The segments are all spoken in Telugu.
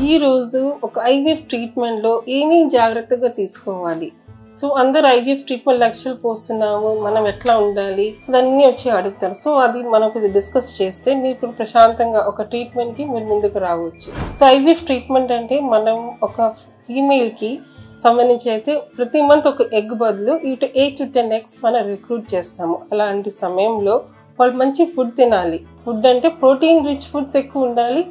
ఈ రోజు ఒక ఐవీఎఫ్ ట్రీట్మెంట్ లో ఏమేం జాగ్రత్తగా తీసుకోవాలి. సో అందరు ఐవీఎఫ్ ట్రీట్మెంట్ లక్షలు పోస్తున్నాము, మనం ఎట్లా ఉండాలి అదన్నీ వచ్చి అడుగుతారు. సో అది మనం డిస్కస్ చేస్తే మీరు ప్రశాంతంగా ఒక ట్రీట్మెంట్కి మీరు ముందుకు రావచ్చు. సో ఐవీఎఫ్ ట్రీట్మెంట్ అంటే మనం ఒక ఫీమేల్కి సంబంధించి అయితే ప్రతి మంత్ ఒక ఎగ్ బదులు 8 to 10 eggs మనం రిక్రూట్ చేస్తాము. అలాంటి సమయంలో వాళ్ళు మంచి ఫుడ్ తినాలి. ఫుడ్ అంటే ప్రోటీన్ రిచ్ ఫుడ్స్ ఎక్కువ ఉండాలి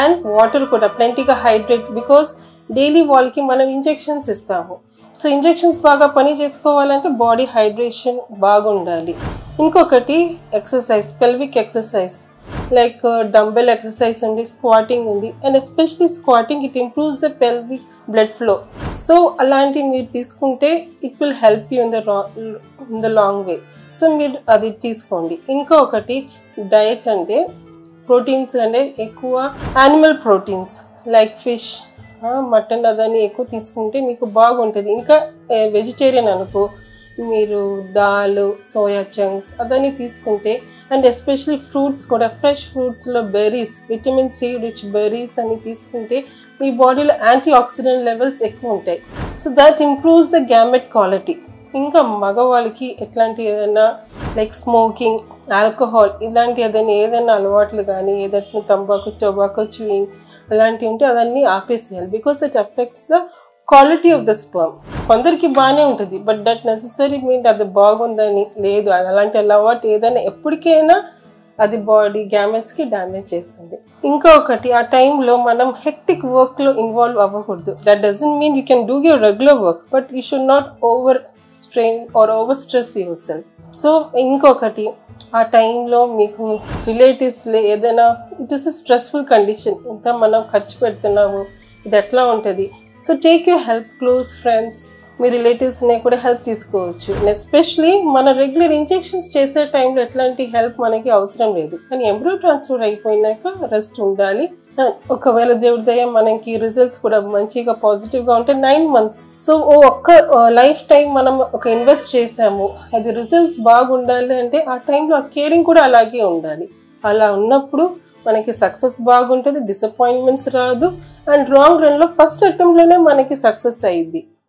అండ్ వాటర్ కూడా ప్లెంటీగా హైడ్రేట్. బికాస్ డైలీ వాళ్ళకి మనం ఇంజెక్షన్స్ ఇస్తాము. సో ఇంజెక్షన్స్ బాగా పని చేసుకోవాలంటే బాడీ హైడ్రేషన్ బాగుండాలి. ఇంకొకటి exercise, pelvic exercise like dumbbell exercise ఉంది, స్క్వాటింగ్ ఉంది. And especially squatting it improves the pelvic blood flow. So అలాంటివి మీరు తీసుకుంటే it will help you in the long way. So మీరు అది తీసుకోండి. ఇంకొకటి డయట్ అంటే ప్రోటీన్స్ అంటే ఎక్కువ animal proteins like fish, mutton అదని ఎక్కువ తీసుకుంటే మీకు బాగుంటుంది. ఇంకా వెజిటేరియన్ అనుకో మీరు దాల్, సోయా చంక్స్ అదని తీసుకుంటే అండ్ ఎస్పెషలీ ఫ్రూట్స్ కూడా ఫ్రెష్ ఫ్రూట్స్లో berries, vitamin C rich berries అని తీసుకుంటే మీ బాడీలో యాంటీ ఆక్సిడెంట్ లెవెల్స్ ఎక్కువ ఉంటాయి. So that improves the gamete quality. ఇంకా మగవాళ్ళకి ఎట్లాంటి ఏదైనా లైక్ స్మోకింగ్, ఆల్కహాల్ ఇలాంటి ఏదైనా అలవాట్లు కానీ ఏదైనా టొబాకో చూయింగ్ అలాంటివి ఉంటే అవన్నీ ఆపేసేయాలి. Because it affects the quality of the sperm. కొందరికి బాగానే ఉంటుంది, బట్ దట్ నెసెసరీ మీన్ అది బాగుందని లేదు. అలాంటి అలవాటు ఏదైనా ఎప్పటికైనా అది బాడీ గ్యామెట్స్కి డ్యామేజ్ చేస్తుంది. ఇంకొకటి ఆ టైంలో మనం హెక్టిక్ వర్క్లో ఇన్వాల్వ్ అవ్వకూడదు. That doesn't mean you can do your regular work, but you should not over strain or over stress yourself. So ఇంకొకటి ఆ టైంలో మీకు రిలేటివ్స్లో ఏదైనా it is a stressful condition, ఇంత మనం ఖర్చు పెడుతున్నాము, ఇది ఎట్లా ఉంటుంది. So take your help, close friends, మీ రిలేటివ్స్ని కూడా హెల్ప్ తీసుకోవచ్చు. ఎస్పెషలీ మన రెగ్యులర్ ఇంజెక్షన్స్ చేసే టైంలో ఎట్లాంటి హెల్ప్ మనకి అవసరం లేదు. కానీ ఎంబ్రియో ట్రాన్స్ఫర్ అయిపోయినాక రెస్ట్ ఉండాలి. ఒకవేళ దేవుడి దయ మనకి రిజల్ట్స్ కూడా మంచిగా పాజిటివ్గా ఉంటే 9 months. సో ఒక్క లైఫ్ టైం మనం ఒక ఇన్వెస్ట్ చేసాము, అది రిజల్ట్స్ బాగుండాలి అంటే ఆ టైంలో ఆ కేరింగ్ కూడా అలాగే ఉండాలి. అలా ఉన్నప్పుడు మనకి సక్సెస్ బాగుంటుంది, డిసప్పాయింట్మెంట్స్ రాదు అండ్ లాంగ్ రన్లో ఫస్ట్ అటెంప్ట్లోనే మనకి సక్సెస్ అయ్యిద్ది.